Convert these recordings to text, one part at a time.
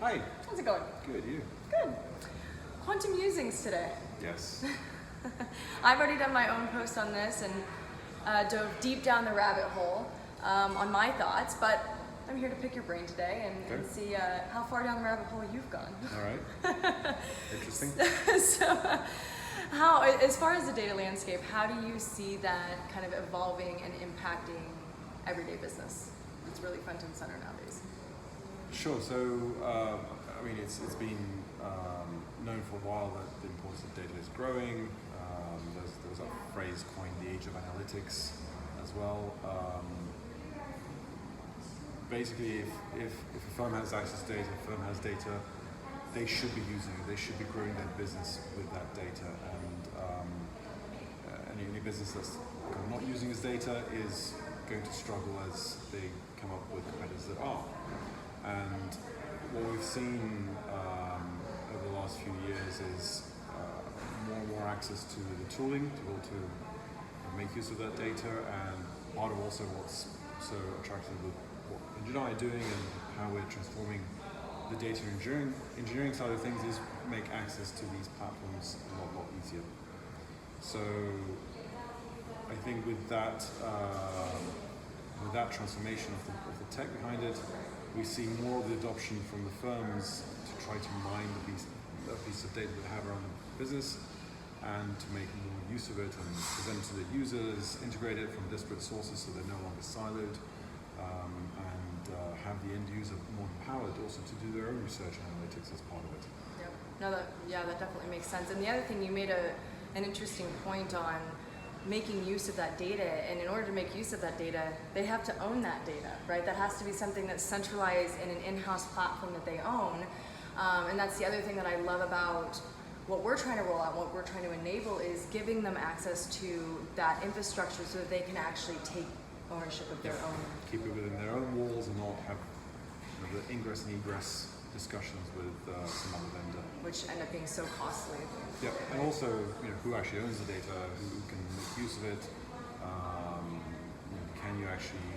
Hi. How's it going? Good, you? Good. Quantum Musings today. Yes. I've already done my own post on this and dove deep down the rabbit hole on my thoughts, but I'm here to pick your brain today and see how far down the rabbit hole you've gone. All right. Interesting. So, how, as far as the data landscape, how do you see that kind of evolving and impacting everyday business? It's really front and center nowadays. Sure. So, I mean, it's been known for a while that the importance of data is growing. There was a phrase coined, the age of analytics, as well. Basically, if a firm has access to data, a firm has data, they should be using it. They should be growing their business with that data. And any business that's kind of not using its data is going to struggle as they come up with competitors that are. And what we've seen over the last few years is more and more access to the tooling to be able to make use of that data. And part of also what's so attractive with what Engine are doing and how we're transforming the data engineering side of things is make access to these platforms a lot easier. So I think with that transformation of the tech behind it, we see more of the adoption from the firms to try to mine a piece of data they have around the business and to make more use of it and present to the users, integrate it from disparate sources so they're no longer siloed, and have the end user more empowered also to do their own research and analytics as part of it. Yep. No, that definitely makes sense. And the other thing, you made an interesting point on making use of that data, and in order to make use of that data, they have to own that data, right? That has to be something that's centralized in an in-house platform that they own. And that's the other thing that I love about what we're trying to roll out, what we're trying to enable is giving them access to that infrastructure so that they can actually take ownership of their own. Keep it within their own walls and not have the ingress and egress discussions with some other vendor. Which end up being so costly. Yeah, and also who actually owns the data, who can make use of it, can you actually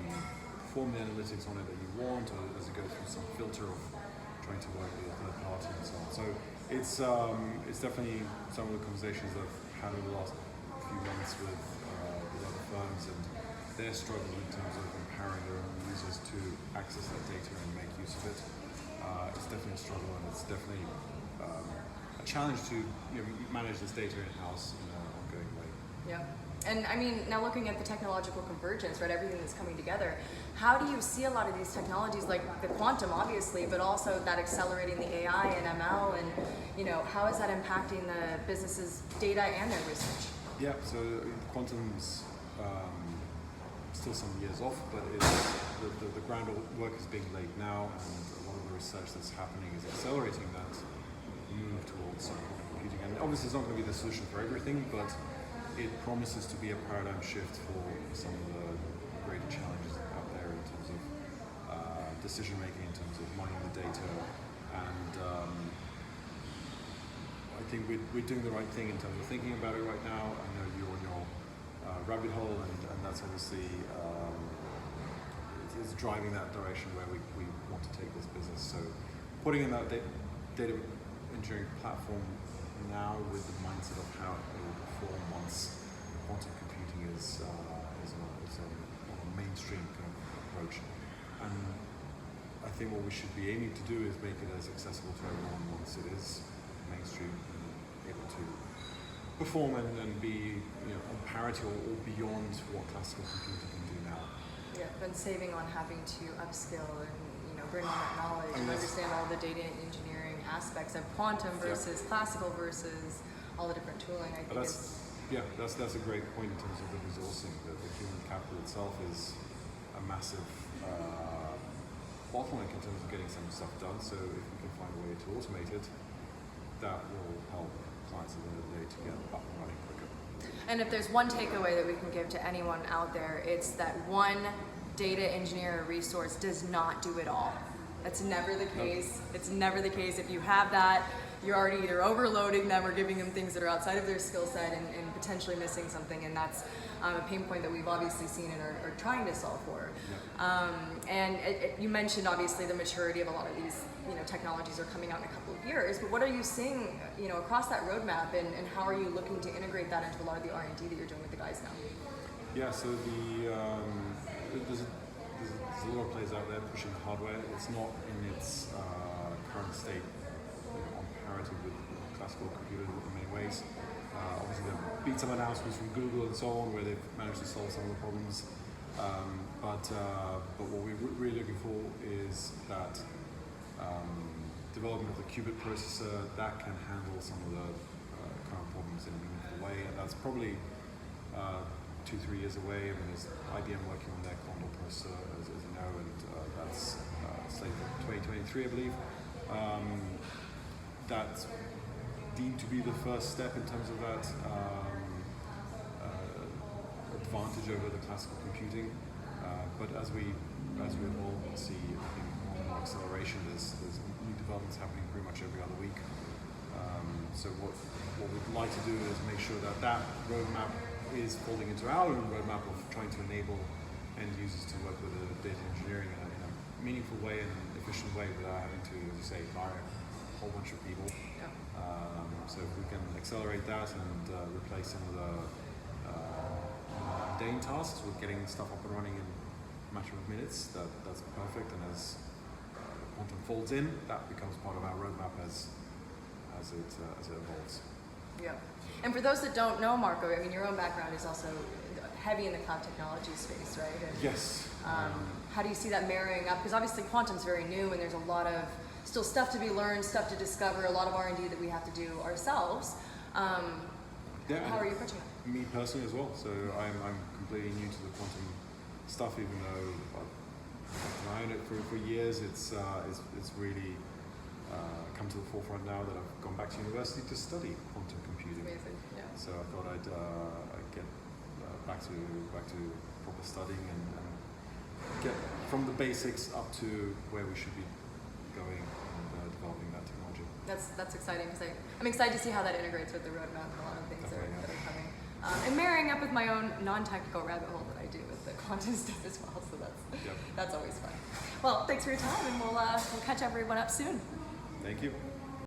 perform the analytics on it that you want, or does it go through some filter of trying to work with a third party and so on. So it's definitely some of the conversations I've had over the last few months with other firms, and they're struggling in terms of empowering their own users to access that data and make use of it. It's definitely a struggle, and it's definitely a challenge to manage this data in-house in an ongoing way. Yeah. And I mean, now looking at the technological convergence, right, everything that's coming together, how do you see a lot of these technologies, like the quantum obviously, but also that accelerating the AI and ML, and how is that impacting the business's data and their research? Yeah, so quantum's still some years off, but the groundwork is being laid now, and a lot of the research that's happening is accelerating that move towards computing. And obviously it's not going to be the solution for everything, but it promises to be a paradigm shift for some of the greater challenges out there in terms of decision making, in terms of mining the data. And I think we're doing the right thing in terms of thinking about it right now. I know you're on your rabbit hole, and that's obviously it's driving that direction where we want to take this business. So putting in that data engineering platform now with the mindset of how it will perform once quantum computing is on a mainstream kind of approach. And I think what we should be aiming to do is make it as accessible to everyone once it is mainstream and able to perform and be on parity or beyond what classical computing can do now. Yeah, and saving on having to upskill and bring on that knowledge and understand all the data engineering aspects of quantum versus classical versus all the different tooling. I think that's a great point in terms of the resourcing. The human capital itself is a massive bottleneck in terms of getting some stuff done. So if we can find a way to automate it, that will help clients at the end of the day to get up and running quicker. And if there's one takeaway that we can give to anyone out there, it's that one data engineer or resource does not do it all. That's never the case. Nope. It's never the case. If you have that, you're already either overloading them or giving them things that are outside of their skill set and potentially missing something. And that's a pain point that we've obviously seen and are trying to solve for. Yeah. And you mentioned obviously the maturity of a lot of these technologies are coming out in a couple of years, but what are you seeing across that roadmap, and how are you looking to integrate that into a lot of the R&D that you're doing with the guys now? Yeah, so there's a lot of players out there pushing hardware. It's not in its current state on parity with classical computers in many ways. Obviously, there have been some announcements from Google and so on where they've managed to solve some of the problems. But what we're really looking for is that development of the qubit processor that can handle some of the current problems in a meaningful way, and that's probably 2-3 years away. I mean, there's IBM working on their Condor processor, as you know, and that's slated for 2023, I believe. That's deemed to be the first step in terms of that advantage over the classical computing. But as we all see, I think more acceleration. There's new developments happening pretty much every other week. So what we'd like to do is make sure that roadmap is folding into our own roadmap of trying to enable end users to work with data engineering in a meaningful way and an efficient way without having to, as you say, hire a whole bunch of people. Yeah. So if we can accelerate that and replace some of the mundane tasks with getting stuff up and running in a matter of minutes, that's perfect. And as quantum folds in, that becomes part of our roadmap as it evolves. Yeah. And for those that don't know, Marko, I mean, your own background is also heavy in the cloud technology space, right? And, yes. How do you see that marrying up? Because obviously quantum's very new, and there's a lot of still stuff to be learned, stuff to discover, a lot of R&D that we have to do ourselves. How are you approaching it? Me personally as well. So I'm completely new to the quantum stuff, even though I've known it for years. It's really come to the forefront now that I've gone back to university to study quantum computing. Amazing. Yeah. So I thought I'd get back to proper studying and get from the basics up to where we should be going and developing that technology. That's exciting, because I'm excited to see how that integrates with the roadmap and a lot of things that Definitely, are coming. And marrying up with my own non-technical rabbit hole that I do with the quantum stuff as well. So that's always fun. Well, thanks for your time, and we'll catch everyone up soon. Thank you.